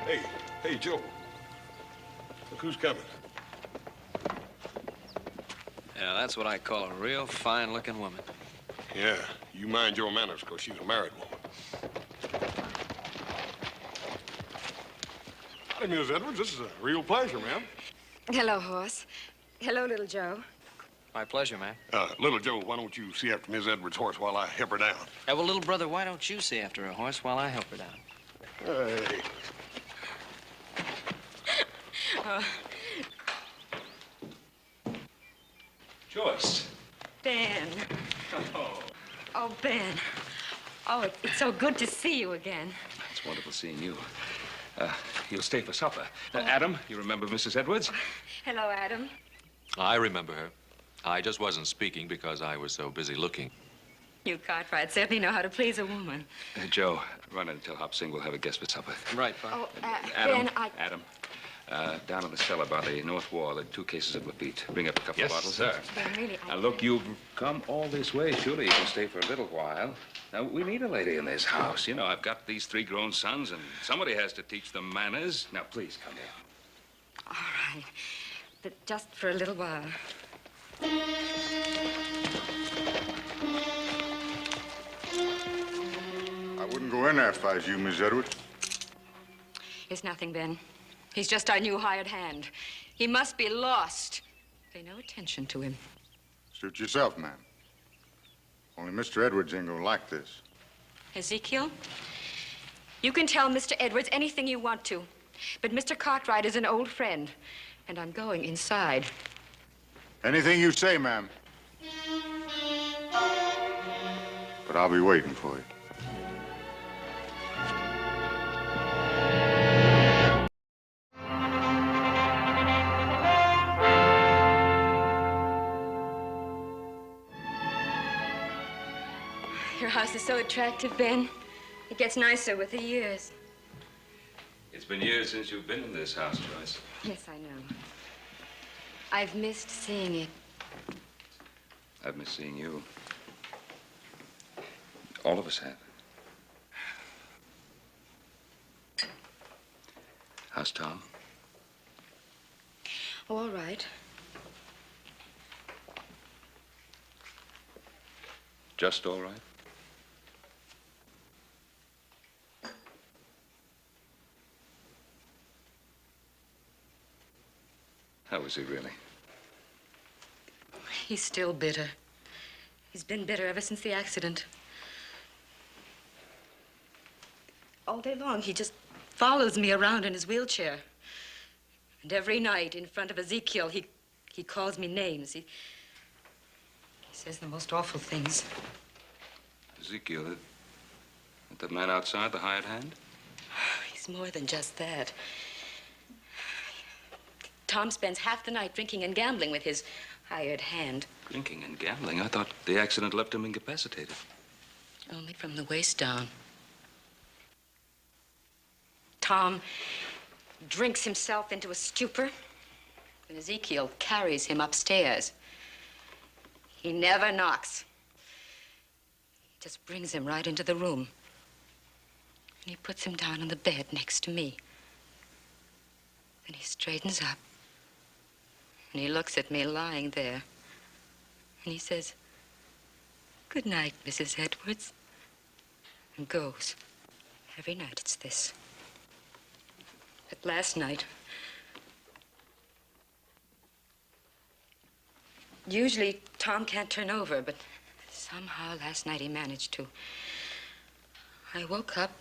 Hey, Joe. Look who's coming. Yeah, that's what I call a real fine-looking woman. Yeah, you mind your manners, because she's a married woman. Hey, Miss Edwards, this is a real pleasure, ma'am. Hello, horse. Hello, little Joe. My pleasure, ma'am. Little Joe, why don't you see after Miss Edwards' horse while I help her down? Well, little brother, why don't you see after a horse while I help her down? Hey. Joyce. Ben. Oh. Oh, Ben. Oh, it's so good to see you again. It's wonderful seeing you. You'll stay for supper. Adam, you remember Mrs. Edwards? Hello, Adam. I remember her. I just wasn't speaking because I was so busy looking. You Cartwright certainly know how to please a woman. Joe, run in and tell Hop Sing we'll have a guest for supper. Right, Pop. Oh, Adam, Ben, Adam, down in the cellar by the north wall, there are 2 cases of Lafitte. Bring up a couple of bottles. Sir. Ben, really, Now, look, you've come all this way. Surely you can stay for a little while. Now, we need a lady in this house. You know, I've got these 3 grown sons, and somebody has to teach them manners. Now, please, come in. All right. But just for a little while. I wouldn't go in there if I was you, Miss Edwards. It's nothing, Ben. He's just our new hired hand. He must be lost. Pay no attention to him. Suit yourself, ma'am. Only Mr. Edwards ain't gonna like this. Ezekiel, you can tell Mr. Edwards anything you want to. But Mr. Cartwright is an old friend, and I'm going inside. Anything you say, ma'am. But I'll be waiting for you. Your house is so attractive, Ben. It gets nicer with the years. It's been years since you've been in this house, Joyce. Yes, I know. I've missed seeing it. I've missed seeing you. All of us have. How's Tom? Oh, all right. Just all right? How is he really? He's still bitter. He's been bitter ever since the accident. All day long, he just follows me around in his wheelchair. And every night in front of Ezekiel, he calls me names. He says the most awful things. Ezekiel, that man outside, the hired hand? He's more than just that. Tom spends half the night drinking and gambling with his hired hand. Drinking and gambling? I thought the accident left him incapacitated. Only from the waist down. Tom drinks himself into a stupor, and Ezekiel carries him upstairs. He never knocks. He just brings him right into the room. And he puts him down on the bed next to me. Then he straightens up. And he looks at me lying there. And he says, "Good night, Mrs. Edwards." And goes. Every night it's this. But last night, usually Tom can't turn over, but somehow last night he managed to. I woke up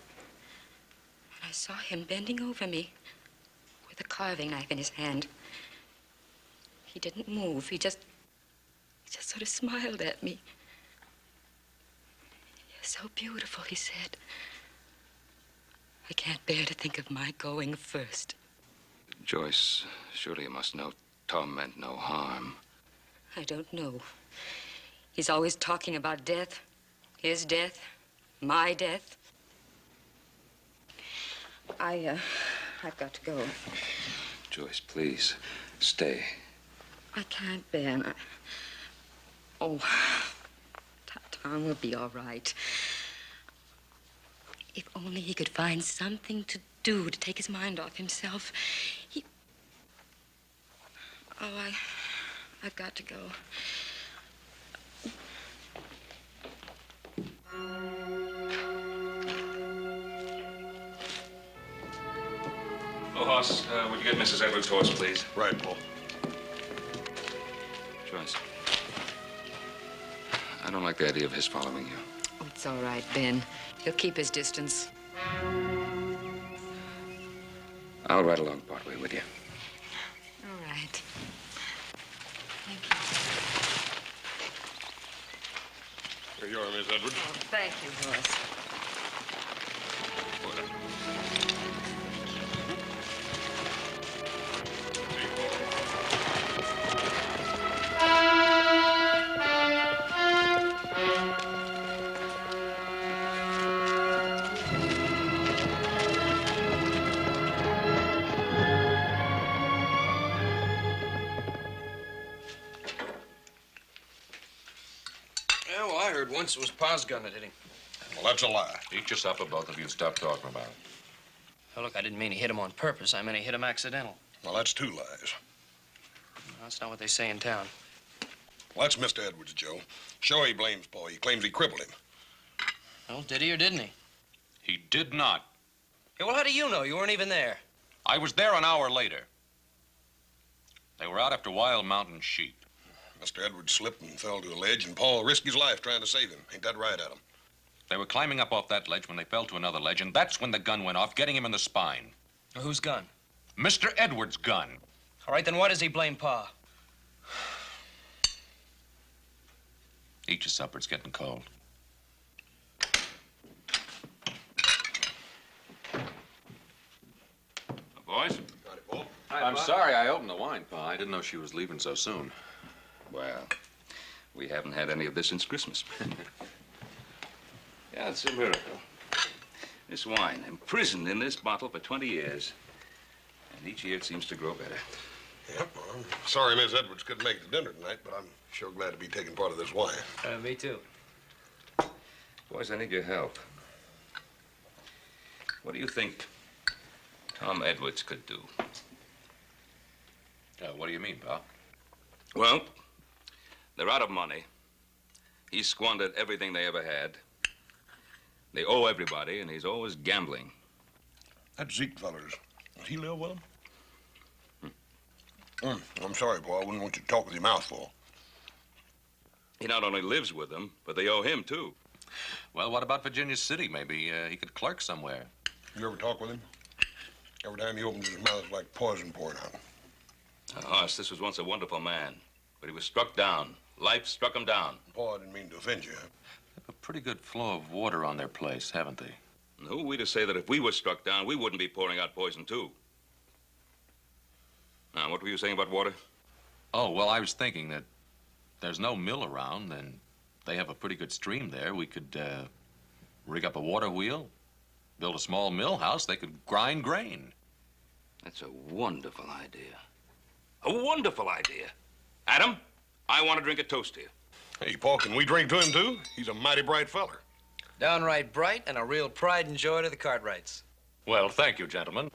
and I saw him bending over me with a carving knife in his hand. He didn't move. He just sort of smiled at me. "You're so beautiful," he said. "I can't bear to think of my going first." Joyce, surely you must know Tom meant no harm. I don't know. He's always talking about death. His death. My death. I've got to go. Joyce, please, stay. I can't, Ben. Tom will be all right. If only he could find something to do to take his mind off himself. Oh, I've got to go. Oh, Hoss, would you get Mrs. Edwards' horse, please? Right, Paul. Joyce. I don't like the idea of his following you. Oh, it's all right, Ben. He'll keep his distance. I'll ride along partway with you. All right. Thank you. Here you are, Miss Edwards. Oh, thank you, Horace. Yeah, well, I heard once it was Pa's gun that hit him. Well, that's a lie. Eat your supper, both of you. Stop talking about it. Oh, look, I didn't mean he hit him on purpose. I meant he hit him accidental. Well, that's two lies. That's not what they say in town. Well, that's Mr. Edwards, Joe. Sure, he blames Paul. He claims he crippled him. Well, did he or didn't he? He did not. Yeah, well, how do you know? You weren't even there. I was there an hour later. They were out after wild mountain sheep. Mr. Edwards slipped and fell to a ledge, and Paul risked his life trying to save him. Ain't that right, Adam? They were climbing up off that ledge when they fell to another ledge, and that's when the gun went off, getting him in the spine. Well, whose gun? Mr. Edwards' gun. All right, then why does he blame Pa? Eat your supper. It's getting cold. Boys? Got it, Paul. I'm sorry I opened the wine, Pa. I didn't know she was leaving so soon. Well, we haven't had any of this since Christmas. Yeah, it's a miracle. This wine, imprisoned in this bottle for 20 years. And each year it seems to grow better. Yep, well, I'm sorry Miss Edwards couldn't make it to dinner tonight, but I'm sure glad to be taking part of this wine. Me too. Boys, I need your help. What do you think Tom Edwards could do? What do you mean, Pa? Well, they're out of money. He squandered everything they ever had. They owe everybody, and he's always gambling. That Zeke feller's, does he live with him? I'm sorry, Paul. I wouldn't want you to talk with your mouth full. He not only lives with them, but they owe him, too. Well, what about Virginia City? Maybe he could clerk somewhere. You ever talk with him? Every time he opens his mouth, it's like poison pouring out. Hoss, this was once a wonderful man, but he was struck down. Life struck him down. Paul, I didn't mean to offend you. They have a pretty good flow of water on their place, haven't they? And who are we to say that if we were struck down, we wouldn't be pouring out poison, too? Now, what were you saying about water? Oh, well, I was thinking that there's no mill around, and they have a pretty good stream there. We could rig up a water wheel, build a small mill house. They could grind grain. That's a wonderful idea. A wonderful idea. Adam, I want to drink a toast to you. Hey, Paul, can we drink to him, too? He's a mighty bright feller. Downright bright and a real pride and joy to the Cartwrights. Well, thank you, gentlemen.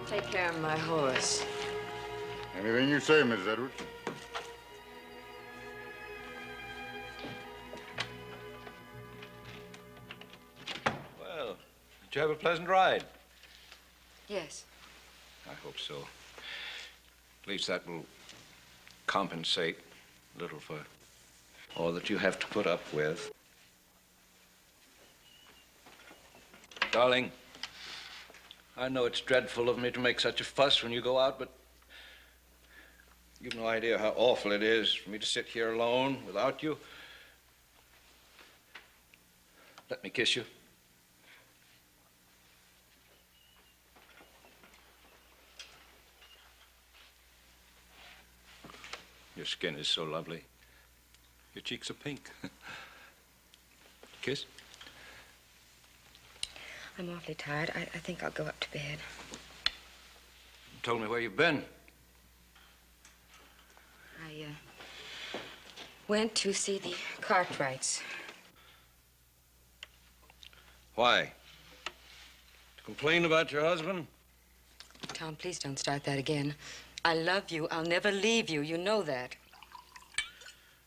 Take care of my horse. Anything you say, Miss Edwards. Well, did you have a pleasant ride? Yes. I hope so. At least that will compensate a little for all that you have to put up with. Darling, I know it's dreadful of me to make such a fuss when you go out, but you've no idea how awful it is for me to sit here alone without you. Let me kiss you. Your skin is so lovely. Your cheeks are pink. Kiss? I'm awfully tired. I think I'll go up to bed. You told me where you've been. I went to see the Cartwrights. Why? To complain about your husband? Tom, please don't start that again. I love you. I'll never leave you. You know that.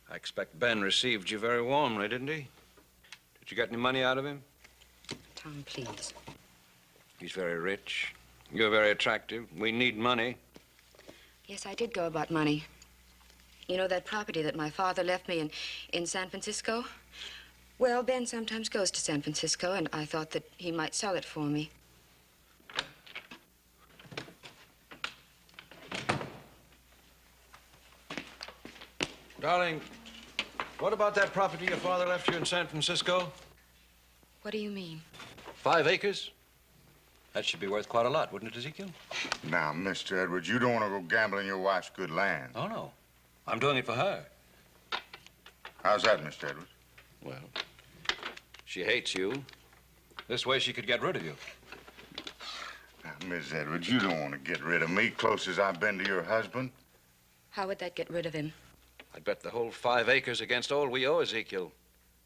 I expect Ben received you very warmly, didn't he? Did you get any money out of him? Tom, please. He's very rich. You're very attractive. We need money. Yes, I did go about money. You know that property that my father left me in San Francisco? Well, Ben sometimes goes to San Francisco, and I thought that he might sell it for me. Darling, what about that property your father left you in San Francisco? What do you mean? 5 acres? That should be worth quite a lot, wouldn't it, Ezekiel? Now, Mr. Edwards, you don't want to go gambling your wife's good land. Oh, no. I'm doing it for her. How's that, Mr. Edwards? Well, she hates you. This way she could get rid of you. Now, Miss Edwards, you don't want to get rid of me, close as I've been to your husband. How would that get rid of him? I'd bet the whole 5 acres against all we owe Ezekiel.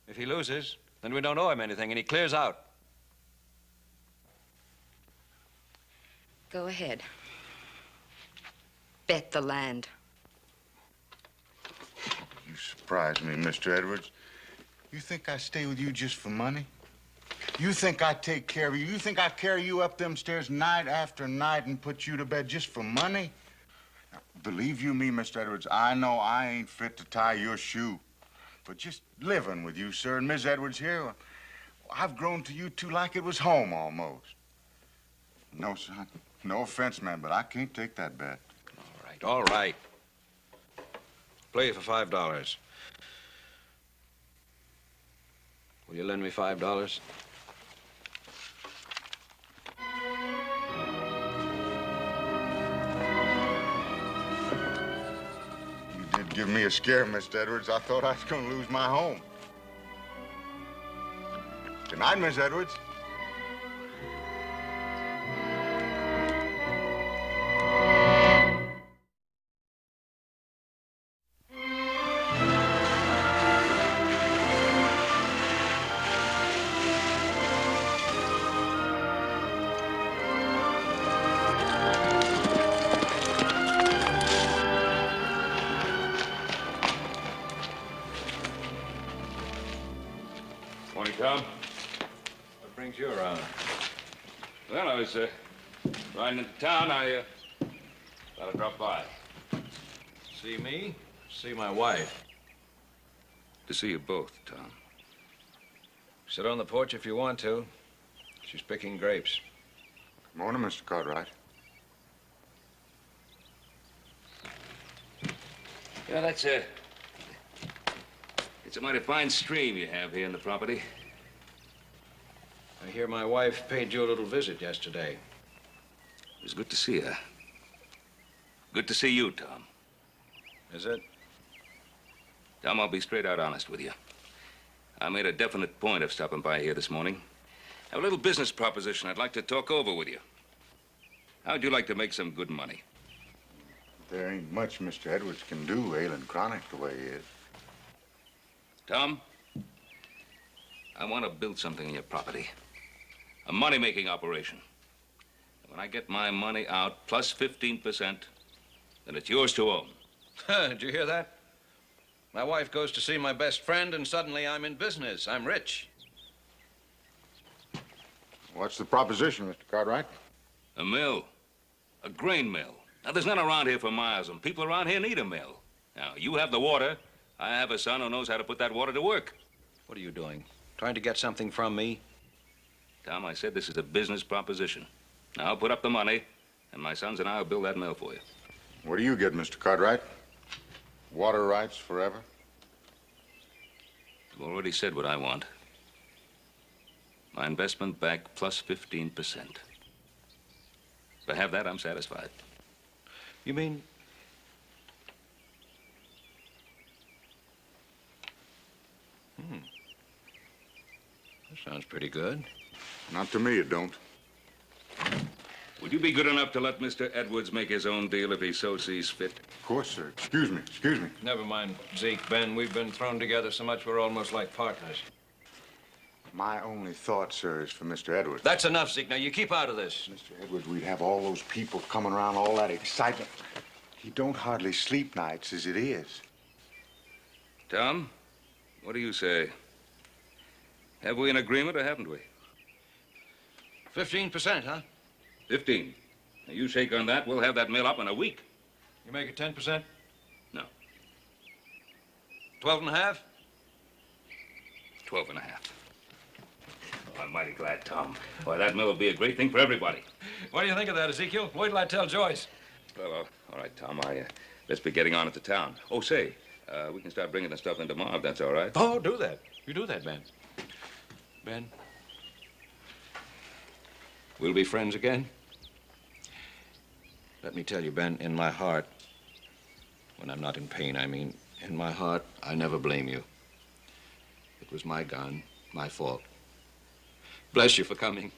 If he loses, then we don't owe him anything, and he clears out. Go ahead. Bet the land. You surprise me, Mr. Edwards. You think I stay with you just for money? You think I take care of you? You think I carry you up them stairs night after night and put you to bed just for money? Now, believe you me, Mr. Edwards, I know I ain't fit to tie your shoe. But just living with you, sir, and Miss Edwards here, I've grown to you two like it was home almost. No, son. No offense, man, but I can't take that bet. All right. Play for $5. Will you lend me $5? You did give me a scare, Mr. Edwards. I thought I was going to lose my home. Good night, Miss Edwards. Morning, Tom. What brings you around? Well, I was riding into town. I thought I'd drop by. See me? See my wife. To see you both, Tom. Sit on the porch if you want to. She's picking grapes. Good morning, Mr. Cartwright. Yeah, it's a mighty fine stream you have here in the property. I hear my wife paid you a little visit yesterday. It was good to see her. Good to see you, Tom. Is it? Tom, I'll be straight out honest with you. I made a definite point of stopping by here this morning. I have a little business proposition I'd like to talk over with you. How'd you like to make some good money? There ain't much Mr. Edwards can do, ailing chronic the way he is. Tom, I want to build something in your property. A money-making operation. When I get my money out plus 15%, then it's yours to own. Did you hear that? My wife goes to see my best friend, and suddenly I'm in business. I'm rich. What's the proposition, Mr. Cartwright? A mill. A grain mill. Now, there's none around here for miles, and people around here need a mill. Now, you have the water. I have a son who knows how to put that water to work. What are you doing? Trying to get something from me? Tom, I said this is a business proposition. Now, I'll put up the money, and my sons and I will build that mill for you. What do you get, Mr. Cartwright? Water rights forever? I've already said what I want. My investment back plus 15%. If I have that, I'm satisfied. You mean... Sounds pretty good. Not to me, it don't. Would you be good enough to let Mr. Edwards make his own deal if he so sees fit? Of course, sir. Excuse me, excuse me. Never mind, Zeke, Ben. We've been thrown together so much we're almost like partners. My only thought, sir, is for Mr. Edwards. That's enough, Zeke. Now, you keep out of this. Mr. Edwards, we'd have all those people coming around, all that excitement. He don't hardly sleep nights as it is. Tom, what do you say? Have we an agreement or haven't we? 15%, huh? 15. Now, you shake on that, we'll have that mill up in a week. You make it 10%? No. 12 and a half? 12 and a half. Oh, I'm mighty glad, Tom. Why, that mill will be a great thing for everybody. What do you think of that, Ezekiel? Wait till I tell Joyce. Well, all right, Tom, let's be getting on at the town. Oh, say, we can start bringing the stuff in tomorrow, if that's all right. Oh, do that. You do that, Ben. Ben? We'll be friends again? Let me tell you, Ben, in my heart, when I'm not in pain, I mean, in my heart, I never blame you. It was my gun, my fault. Bless you for coming.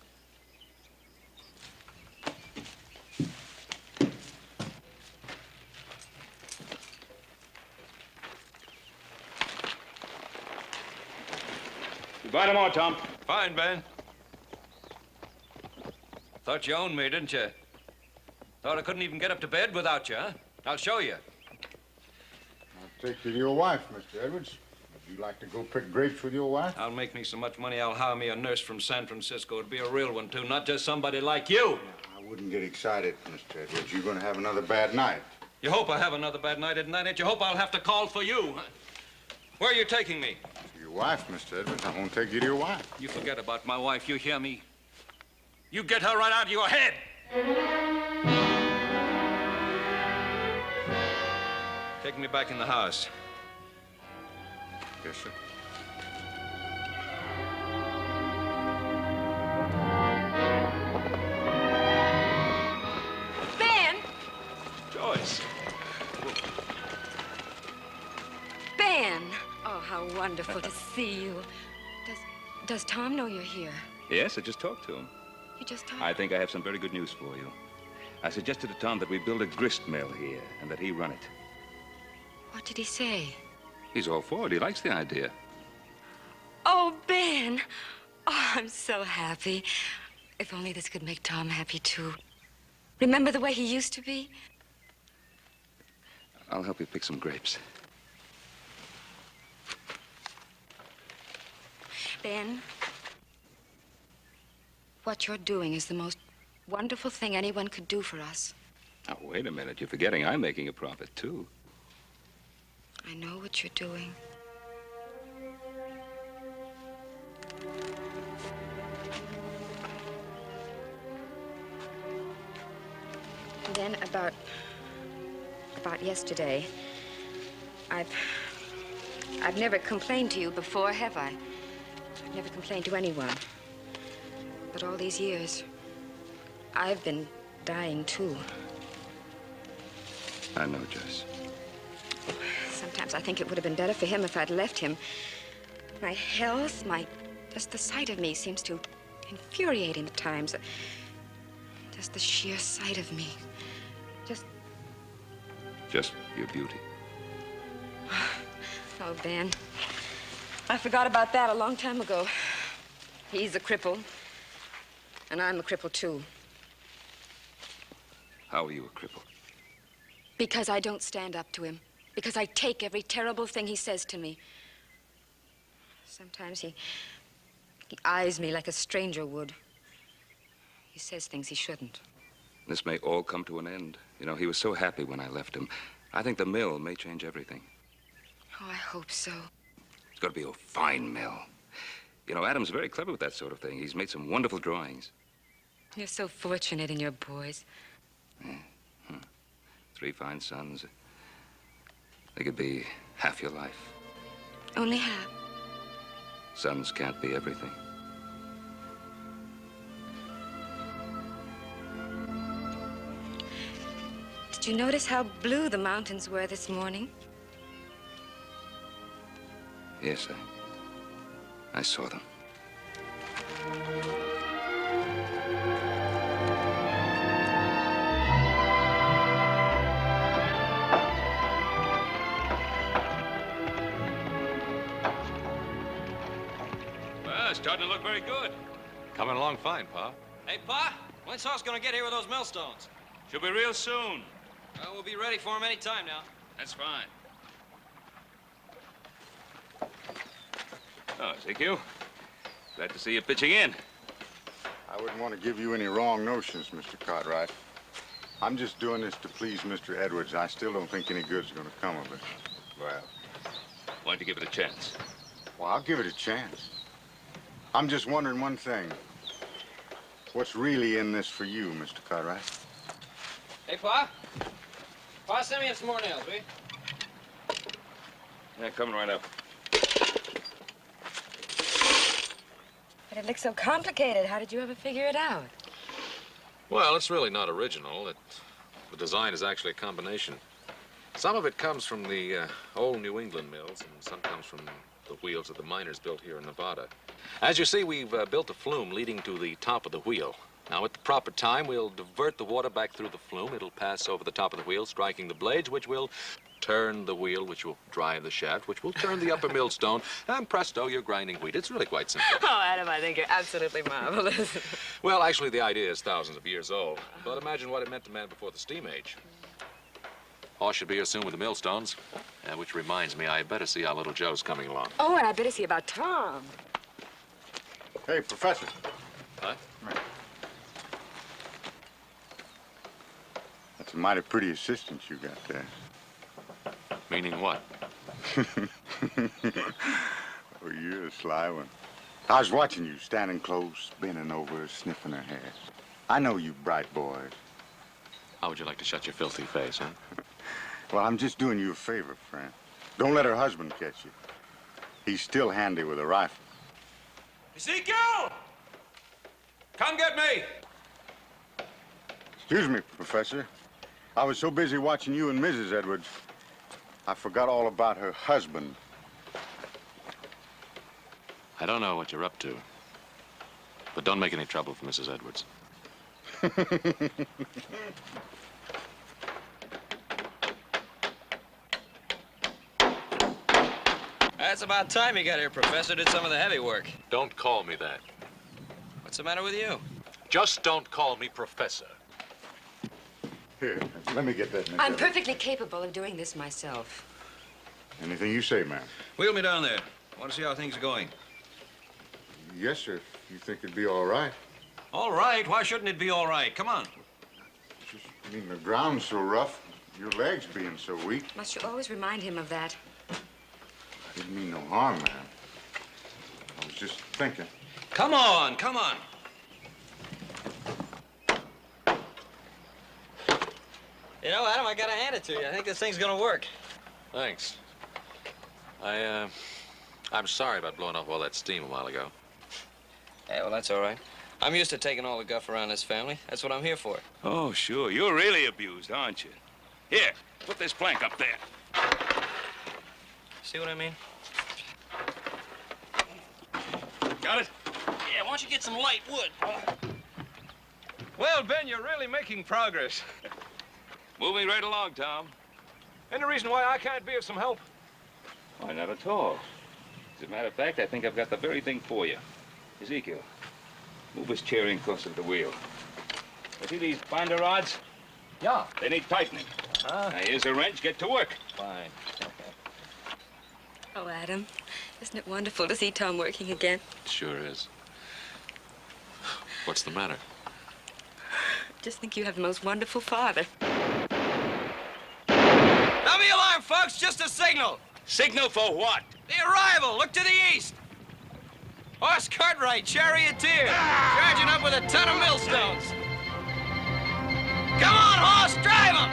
Goodbye tomorrow, Tom. Fine, Ben. Thought you owned me, didn't you? Thought I couldn't even get up to bed without you, huh? I'll show you. I'll take you to your wife, Mr. Edwards. Would you like to go pick grapes with your wife? I'll make me so much money, I'll hire me a nurse from San Francisco. It'd be a real one, too, not just somebody like you. I wouldn't get excited, Mr. Edwards. You're going to have another bad night. You hope I have another bad night, isn't that it? You hope I'll have to call for you. Huh? Where are you taking me? To your wife, Mr. Edwards. I won't take you to your wife. You forget about my wife, you hear me? You get her right out of your head. Take me back in the house. Yes, sir. Ben! Joyce. Ben! Oh, how wonderful to see you. Does Tom know you're here? Yes, I just talked to him. You just talked? I think I have some very good news for you. I suggested to Tom that we build a grist mill here and that he run it. What did he say? He's all for it. He likes the idea. Oh, Ben! Oh, I'm so happy. If only this could make Tom happy, too. Remember the way he used to be? I'll help you pick some grapes. Ben, what you're doing is the most wonderful thing anyone could do for us. Now, wait a minute. You're forgetting I'm making a profit, too. I know what you're doing. And then about yesterday, I've never complained to you before, have I? I've never complained to anyone. But all these years, I've been dying, too. I know, Joyce. Sometimes I think it would have been better for him if I'd left him. My health, just the sight of me seems to infuriate him at times. Just the sheer sight of me. Just your beauty. Oh, Ben, I forgot about that a long time ago. He's a cripple, and I'm a cripple, too. How are you a cripple? Because I don't stand up to him. Because I take every terrible thing he says to me. Sometimes he eyes me like a stranger would. He says things he shouldn't. This may all come to an end. You know, he was so happy when I left him. I think the mill may change everything. Oh, I hope so. It's got to be a fine mill. You know, Adam's very clever with that sort of thing. He's made some wonderful drawings. You're so fortunate in your boys. Yeah. 3 fine sons. They could be half your life. Only half. Sons can't be everything. Did you notice how blue the mountains were this morning? Yes, I saw them. Well, it's starting to look very good. Coming along fine, Pa. Hey, Pa, when's Hoss gonna get here with those millstones? Should be real soon. Well, we'll be ready for him any time now. That's fine. Oh, Ezekiel. Glad to see you pitching in. I wouldn't want to give you any wrong notions, Mr. Cartwright. I'm just doing this to please Mr. Edwards. I still don't think any good's going to come of it. Well, why don't you give it a chance? Well, I'll give it a chance. I'm just wondering one thing. What's really in this for you, Mr. Cartwright? Hey, Pa. Pa, send me in some more nails, will you? Yeah, coming right up. But it looks so complicated. How did you ever figure it out? Well, it's really not original. The design is actually a combination. Some of it comes from the old New England mills, and some comes from the wheels that the miners built here in Nevada. As you see, we've built a flume leading to the top of the wheel. Now, at the proper time, we'll divert the water back through the flume. It'll pass over the top of the wheel, striking the blades, which will turn the wheel, which will drive the shaft, which will turn the upper millstone, and presto, you're grinding wheat. It's really quite simple. Oh, Adam, I think you're absolutely marvelous. Well, actually, the idea is thousands of years old. But imagine what it meant to man before the steam age. Hoss should be here soon with the millstones. Which reminds me, I better see how little Joe's coming along. Oh, and I better see about Tom. Hey, Professor. Huh? Right. That's a mighty pretty assistant you got there. Meaning what? Oh, you're a sly one. I was watching you, standing close, bending over, sniffing her hair. I know you bright boys. How would you like to shut your filthy face, huh? Well, I'm just doing you a favor, friend. Don't let her husband catch you. He's still handy with a rifle. Ezekiel! Come get me! Excuse me, Professor. I was so busy watching you and Mrs. Edwards, I forgot all about her husband. I don't know what you're up to, but don't make any trouble for Mrs. Edwards. That's about time you got here, Professor. Did some of the heavy work. Don't call me that. What's the matter with you? Just don't call me Professor. Here, let me get that. Miss I'm Edwards. perfectly capable of doing this myself. Anything you say, ma'am. Wheel me down there. I want to see how things are going. Yes, sir. If you think it'd be all right. All right. Why shouldn't it be all right? Come on. Just, I mean, the ground's so rough, your legs being so weak. Must you always remind him of that? I didn't mean no harm, ma'am. I was just thinking. Come on. Come on. You know, Adam, I gotta hand it to you. I think this thing's gonna work. Thanks. I'm sorry about blowing off all that steam a while ago. Yeah, well, that's all right. I'm used to taking all the guff around this family. That's what I'm here for. Oh, sure. You're really abused, aren't you? Here, put this plank up there. See what I mean? Got it? Yeah, why don't you get some light wood? Well, Ben, you're really making progress. Moving right along, Tom. Any reason why I can't be of some help? Why, not at all. As a matter of fact, I think I've got the very thing for you. Ezekiel, move his chair in closer to the wheel. You see these binder rods? Yeah. They need tightening. Now, here's a wrench. Get to work. Fine. Oh, Adam, isn't it wonderful to see Tom working again? It sure is. What's the matter? Just think you have the most wonderful father. Now the alarm, folks. Just a signal. Signal for what? The arrival. Look to the east. Horse Cartwright, charioteer, charging up with a ton of millstones. Come on, horse, drive him!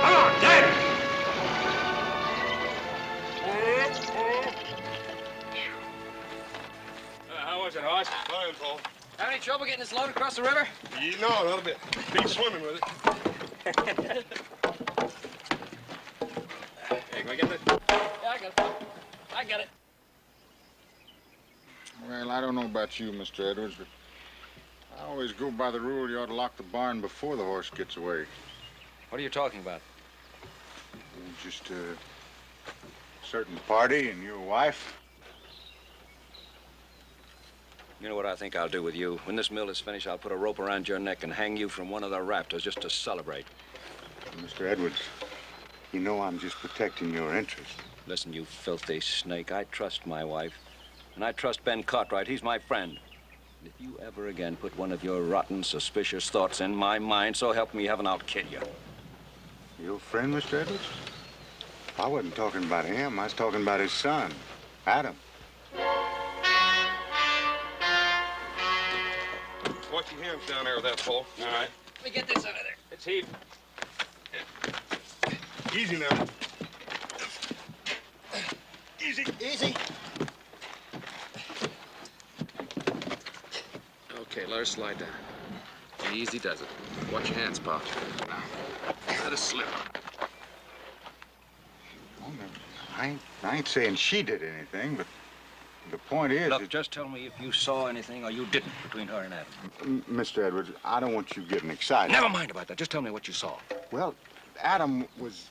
Come on, drive it! How was it, horse? Fine, Paul. Have any trouble getting this load across the river? No, not a bit. Beat swimming with it. Here, Can I get this? Yeah, I got it. I got it. Well, I don't know about you, Mr. Edwards, but I always go by the rule you ought to lock the barn before the horse gets away. What are you talking about? Just a certain party and your wife. You know what I think I'll do with you? When this mill is finished, I'll put a rope around your neck and hang you from one of the rafters just to celebrate. Mr. Edwards, you know I'm just protecting your interest. Listen, you filthy snake, I trust my wife. And I trust Ben Cartwright. He's my friend. And if you ever again put one of your rotten, suspicious thoughts in my mind, so help me heaven, I'll kill you. Your friend, Mr. Edwards? I wasn't talking about him. I was talking about his son, Adam. Watch your hands down there with that pole. All right. Let me get this out of there. It's heat. Easy now. Easy. Easy. Okay, let her slide down. Easy does it. Watch your hands, Pa. Now, let her slip. Oh, no, I ain't saying she did anything, but the point is... Look, just tell me if you saw anything or you didn't between her and Adam. Mr. Edwards, I don't want you getting excited. Never mind about that. Just tell me what you saw. Well, Adam was...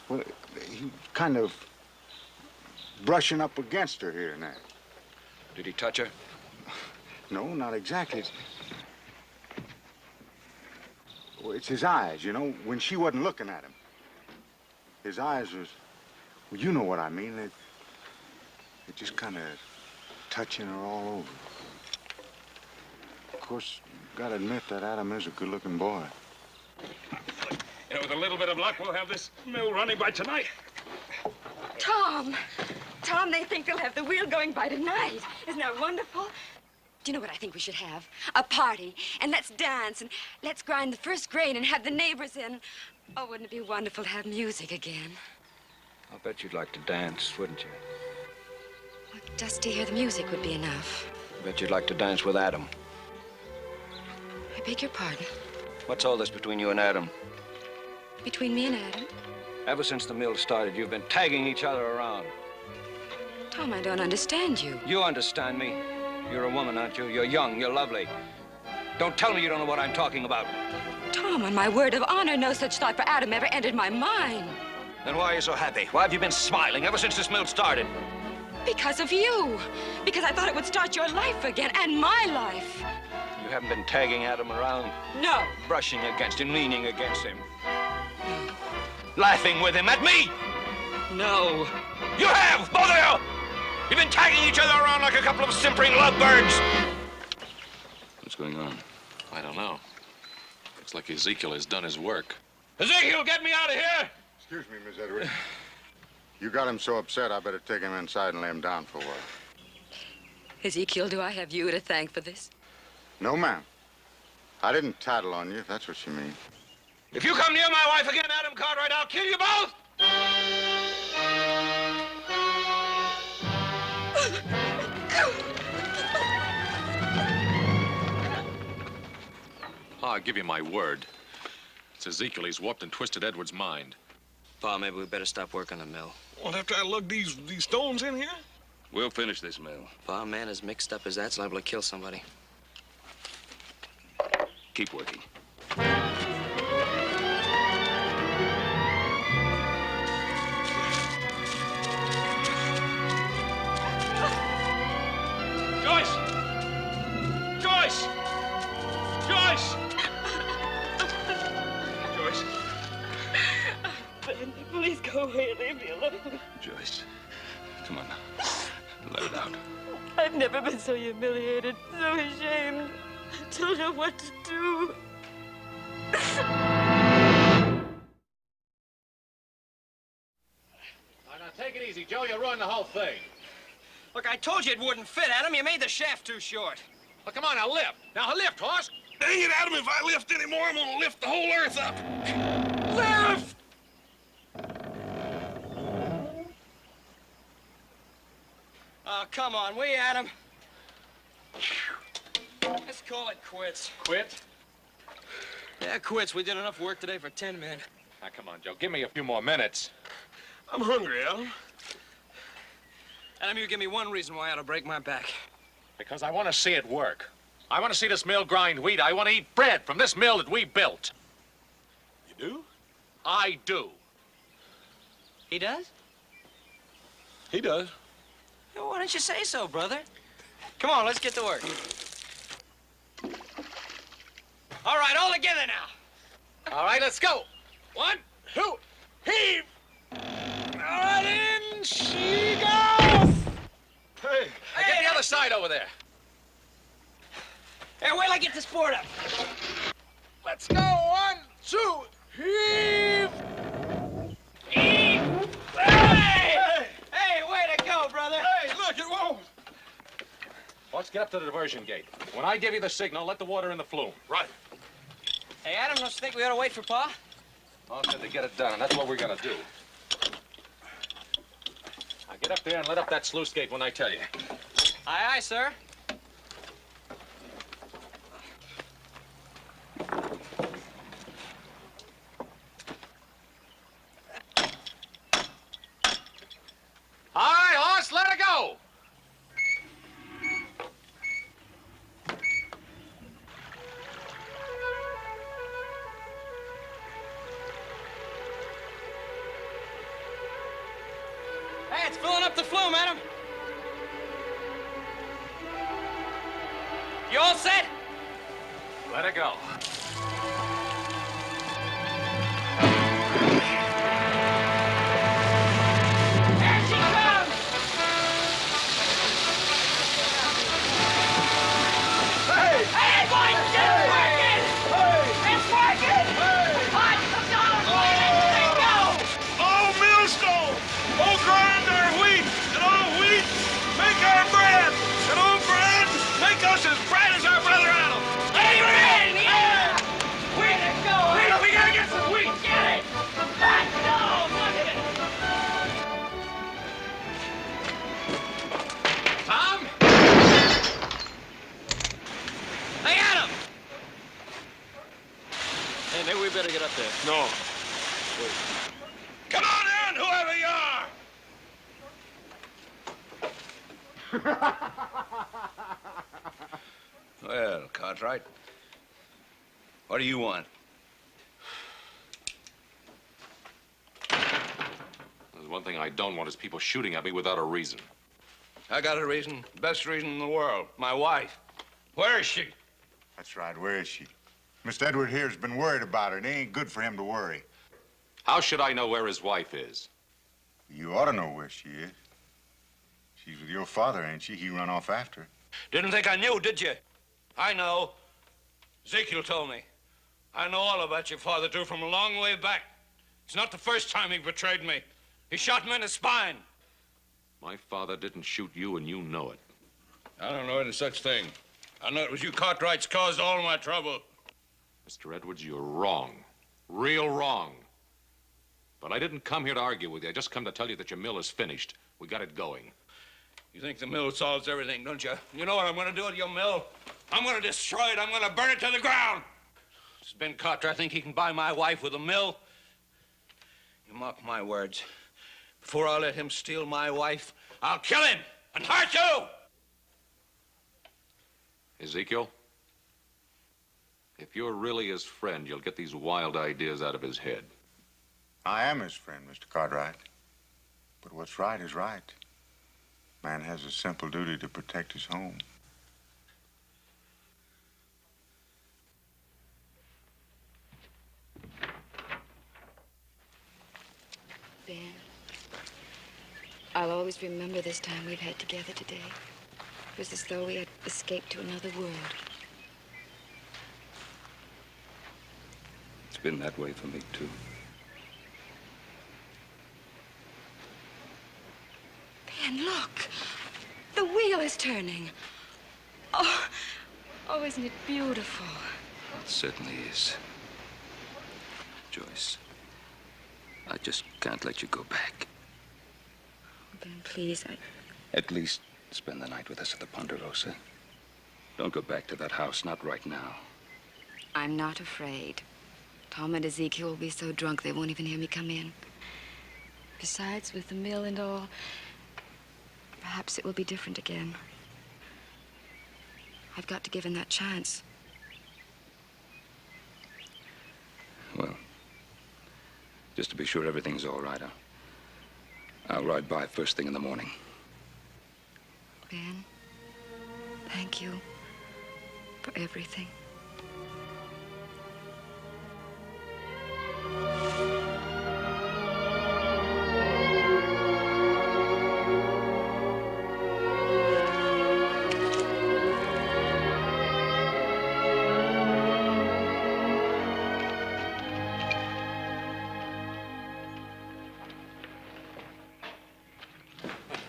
Well, he kind of brushing up against her here and there. Did he touch her? No, not exactly. Well, it's his eyes, you know, when she wasn't looking at him. His eyes was... Well, you know what I mean. They're just kind of touching her all over. Of course, you gotta admit that Adam is a good-looking boy. You know, with a little bit of luck, we'll have this mill running by tonight. Tom! Tom, they think they'll have the wheel going by tonight. Isn't that wonderful? Do you know what I think we should have? A party. And let's dance and let's grind the first grain and have the neighbors in. Oh, wouldn't it be wonderful to have music again? I'll bet you'd like to dance, wouldn't you? Well, just to hear the music would be enough. I bet you'd like to dance with Adam. I beg your pardon. What's all this between you and Adam? Between me and Adam? Ever since the mill started, you've been tagging each other around. Tom, I don't understand you. You understand me. You're a woman, aren't you? You're young, you're lovely. Don't tell me you don't know what I'm talking about. Tom, on my word of honor, no such thought for Adam ever entered my mind. Then why are you so happy? Why have you been smiling ever since this mill started? Because of you. Because I thought it would start your life again, and my life. You haven't been tagging Adam around? No. Brushing against him, leaning against him. Laughing with him at me? No. You have, both of you! You've been tagging each other around like a couple of simpering lovebirds. What's going on? I don't know. Looks like Ezekiel has done his work. Ezekiel, get me out of here! Excuse me, Miss Edwards. You got him so upset, I better take him inside and lay him down for a while. Ezekiel, do I have you to thank for this? No, ma'am. I didn't tattle on you, if that's what you mean. If you come near my wife again, Adam Cartwright, I'll kill you both! I'll give you my word. It's Ezekiel. He's warped and twisted Edward's mind. Pa, maybe we better stop working the mill. Well, after I lug these stones in here? We'll finish this mill. If our man is mixed up as that's liable to kill somebody. Keep working. Joyce! Joyce! Joyce! Joyce. Ben, please go away and leave me alone. Joyce, come on now. Let it out. I've never been so humiliated, so ashamed. I don't know what to do. Now, take it easy, Joe. You'll ruin the whole thing. Look, I told you it wouldn't fit, Adam. You made the shaft too short. Well, come on, now lift. Now lift, horse. Dang it, Adam, if I lift anymore, I'm gonna lift the whole earth up. Lift! Oh, come on, will you, Adam? Let's call it quits. Quit? Yeah, quits. We did enough work today for 10 men. Now, come on, Joe. Give me a few more minutes. I'm hungry, Adam. Adam, you give me one reason why I ought to break my back. Because I want to see it work. I want to see this mill grind wheat. I want to eat bread from this mill that we built. You do? I do. He does? He does. Well, why don't you say so, brother? Come on, let's get to work. All right, all together now. All right, let's go. 1, 2, heave! All right, in she goes. Hey. Now get the other side over there. Hey, wait till I get this board up. Let's go. 1, 2, heave. Heave! Hey! Hey, way to go, brother. Hey, look, it won't. Let's get up to the diversion gate. When I give you the signal, let the water in the flume. Right. Hey, Adam, don't you think we ought to wait for Pa? I said to get it done, and that's what we're gonna do. Now get up there and let up that sluice gate when I tell you. Aye, aye, sir. All right, horse, let her go. Hey, it's filling up the flume, Adam. You all set? Let her go. Here she comes! Hey! Hey, boys, it's working! It's working! Hot, let go! All millstone, all grind our wheat, and all wheat make our bread, and all bread make us as bright as our brother Adam. Amen! Yeah! Way to go! We gotta get some wheat. Get it! Let's go! Look at it! Tom? Hey, Adam! Hey, maybe we better get up there. No. Come on in, whoever you are. Well, Cartwright, what do you want? There's one thing I don't want is people shooting at me without a reason. I got a reason, best reason in the world. My wife. Where is she? That's right. Where is she? Mr. Edward here's been worried about her. It ain't good for him to worry. How should I know where his wife is? You ought to know where she is. She's with your father, ain't she? He run off after her. Didn't think I knew, did you? I know. Ezekiel told me. I know all about your father, too, from a long way back. It's not the first time he betrayed me. He shot me in the spine. My father didn't shoot you, and you know it. I don't know any such thing. I know it was you Cartwrights caused all my trouble. Mr. Edwards, you're wrong. Real wrong. But I didn't come here to argue with you. I just come to tell you that your mill is finished. We got it going. You think the mill solves everything, don't you? You know what I'm going to do with your mill? I'm going to destroy it. I'm going to burn it to the ground. Does Ben Carter think he can buy my wife with a mill? You mark my words. Before I let him steal my wife, I'll kill him and her too. Ezekiel, if you're really his friend, you'll get these wild ideas out of his head. I am his friend, Mr. Cartwright. But what's right is right. Man has a simple duty to protect his home. Ben, I'll always remember this time we've had together today. It was as though we had escaped to another world. It's been that way for me, too. Ben, look! The wheel is turning. Oh, isn't it beautiful? It certainly is. Joyce, I just can't let you go back. Ben, please, At least spend the night with us at the Ponderosa. Don't go back to that house, not right now. I'm not afraid. Tom and Ezekiel will be so drunk they won't even hear me come in. Besides, with the mill and all, perhaps it will be different again. I've got to give him that chance. Well, just to be sure everything's all right, I'll ride by first thing in the morning. Ben, thank you for everything.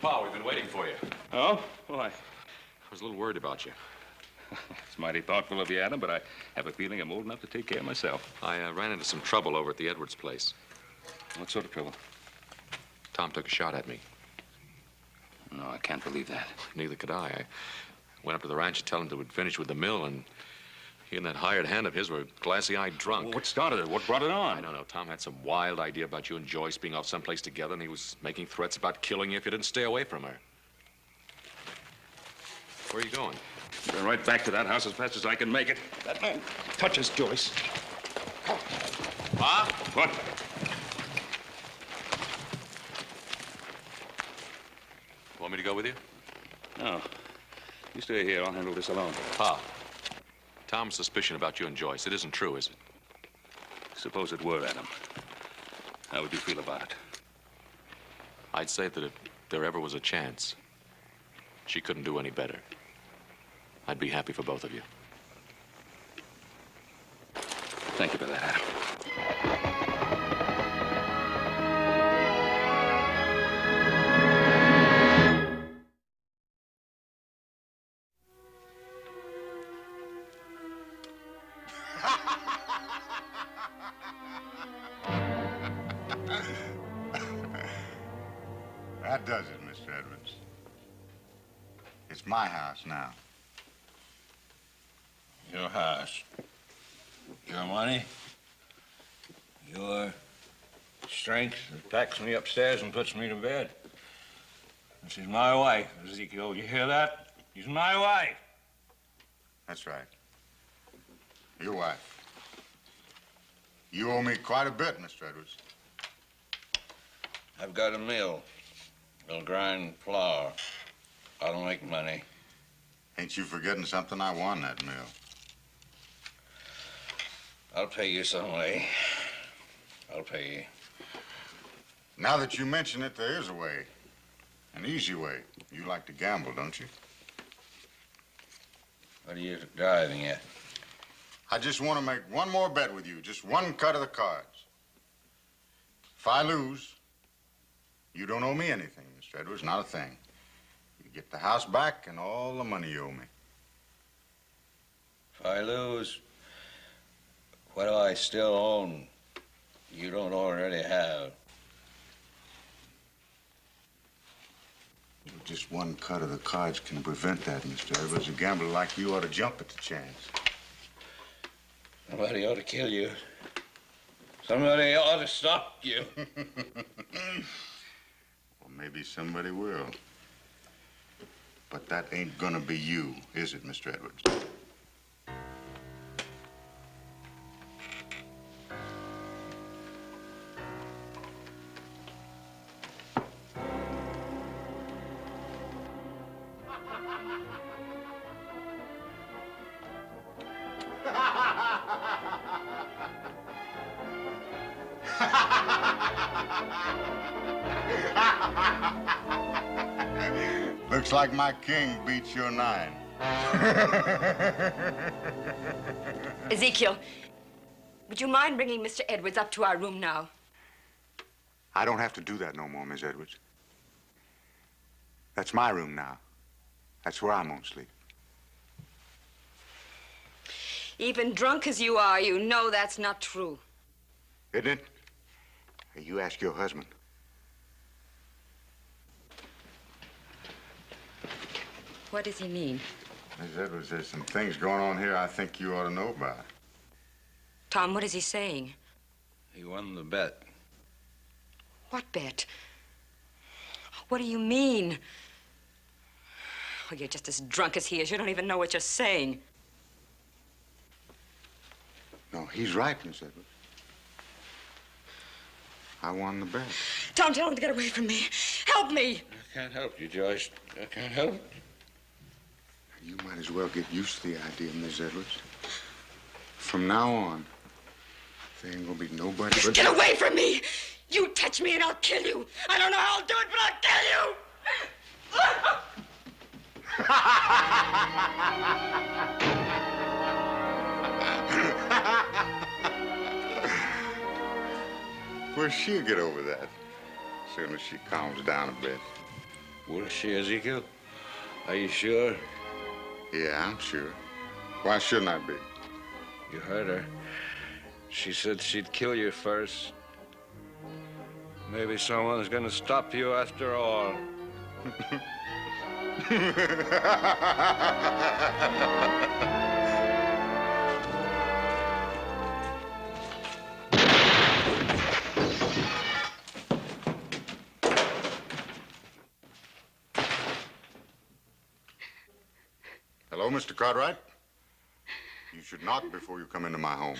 Pa, we've been waiting for you. Oh? Why? I was a little worried about you. It's mighty thoughtful of you, Adam, but I have a feeling I'm old enough to take care of myself. I ran into some trouble over at the Edwards place. What sort of trouble? Tom took a shot at me. No, I can't believe that. Neither could I. I went up to the ranch to tell him to finish with the mill, and he and that hired hand of his were glassy-eyed drunk. Well, what started it? What brought it on? I don't know. Tom had some wild idea about you and Joyce being off someplace together, and he was making threats about killing you if you didn't stay away from her. Where are you going? Going right back to that house as fast as I can make it. That man touches Joyce. Pa? What? Want me to go with you? No. You stay here. I'll handle this alone. Pa, Tom's suspicion about you and Joyce, it isn't true, is it? Suppose it were, Adam. How would you feel about it? I'd say that if there ever was a chance, she couldn't do any better. I'd be happy for both of you. Thank you for that, Adam. That does it, Mr. Edwards. It's my house now. Your house. Your money. Your strength that packs me upstairs and puts me to bed. This is my wife, Ezekiel. You hear that? She's my wife. That's right. Your wife. You owe me quite a bit, Mr. Edwards. I've got a mill. I'll grind flour. I don't make money. Ain't you forgetting something? I won that mill. I'll pay you some way. I'll pay you. Now that you mention it, there is a way. An easy way. You like to gamble, don't you? What are you driving at? I just want to make one more bet with you. Just one cut of the cards. If I lose, you don't owe me anything, Mr. Edwards. Not a thing. You get the house back and all the money you owe me. If I lose, what do I still own you don't already have? Just one cut of the cards can prevent that, Mr. Edwards. A gambler like you ought to jump at the chance. Somebody ought to kill you. Somebody ought to stop you. Well, maybe somebody will. But that ain't gonna be you, is it, Mr. Edwards? Looks like my king beats your 9. Ezekiel, would you mind bringing Mr. Edwards up to our room now? I don't have to do that no more, Miss Edwards. That's my room now. That's where I'm gonna sleep. Even drunk as you are, you know that's not true. Isn't it? Hey, you ask your husband. What does he mean? Miss Edwards, there's some things going on here I think you ought to know about. Tom, what is he saying? He won the bet. What bet? What do you mean? Oh, you're just as drunk as he is. You don't even know what you're saying. No, he's right, Miss Edwards. I won the bet. Tom, tell him to get away from me. Help me. I can't help you, Joyce. I can't help you. You might as well get used to the idea, Miss Edwards. From now on, there ain't gonna be nobody Just but... get away from me! You touch me and I'll kill you. I don't know how I'll do it, but I'll kill you! Well, she'll get over that as soon as she calms down a bit. Will she, Ezekiel? Are you sure? Yeah, I'm sure. Why shouldn't I be? You heard her. She said she'd kill you first. Maybe someone's gonna stop you after all. Hello, Mr. Cartwright? You should knock before you come into my home.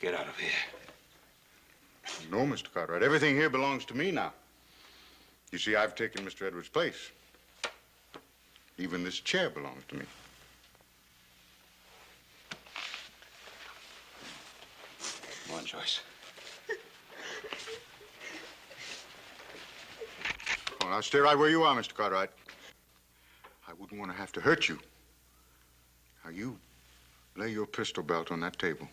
Get out of here. No, Mr. Cartwright. Everything here belongs to me now. You see, I've taken Mr. Edwards' place. Even this chair belongs to me. Come on, Joyce. Well, now stay right where you are, Mr. Cartwright. I wouldn't want to have to hurt you. Now, you lay your pistol belt on that table.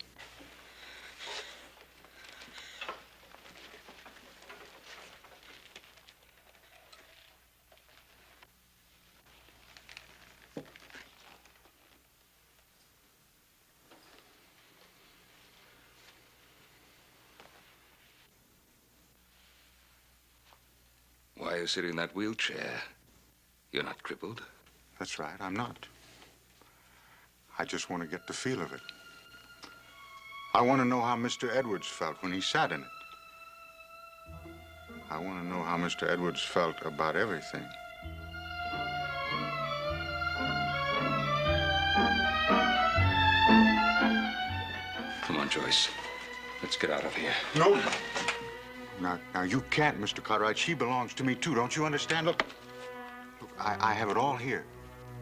Why are you sitting in that wheelchair? You're not crippled. That's right, I'm not. I just want to get the feel of it. I want to know how Mr. Edwards felt when he sat in it. I want to know how Mr. Edwards felt about everything. Come on, Joyce. Let's get out of here. No. Now, you can't, Mr. Cartwright. She belongs to me, too. Don't you understand? Look, I have it all here.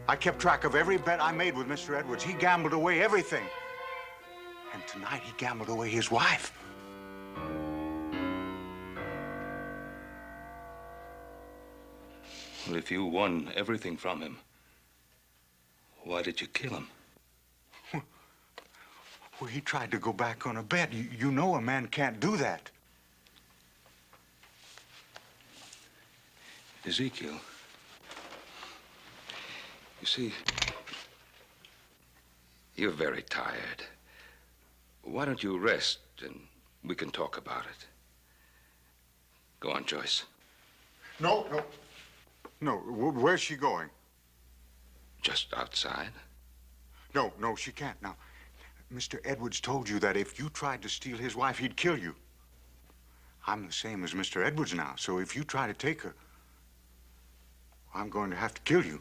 I kept track of every bet I made with Mr. Edwards. He gambled away everything. And tonight, he gambled away his wife. Well, if you won everything from him, why did you kill him? Well, he tried to go back on a bet. You know a man can't do that. Ezekiel, you see, you're very tired. Why don't you rest and we can talk about it? Go on, Joyce. No. Where's she going? Just outside. No, she can't. Now, Mr. Edwards told you that if you tried to steal his wife, he'd kill you. I'm the same as Mr. Edwards now, so if you try to take her, I'm going to have to kill you.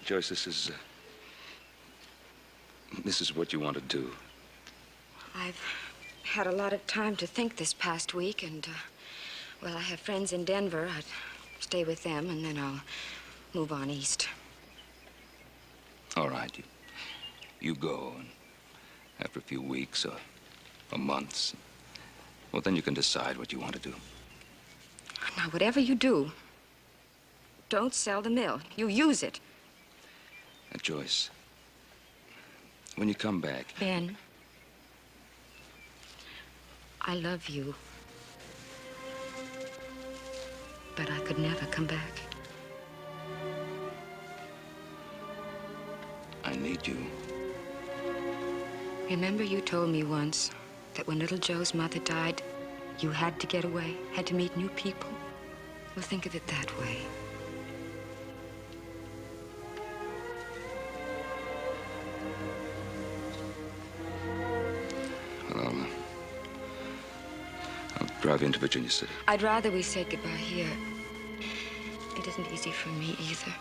Joyce, this is what you want to do. I've had a lot of time to think this past week, and, well, I have friends in Denver. I'd stay with them, and then I'll move on east. All right, you go, and after a few weeks or months, well, then you can decide what you want to do. Now, whatever you do, don't sell the mill. You use it. Now, Joyce, when you come back... Ben, I love you. But I could never come back. I need you. Remember you told me once that when little Joe's mother died, you had to get away, had to meet new people? Well, think of it that way. Well, I'll drive you into Virginia City. I'd rather we say goodbye here. It isn't easy for me either.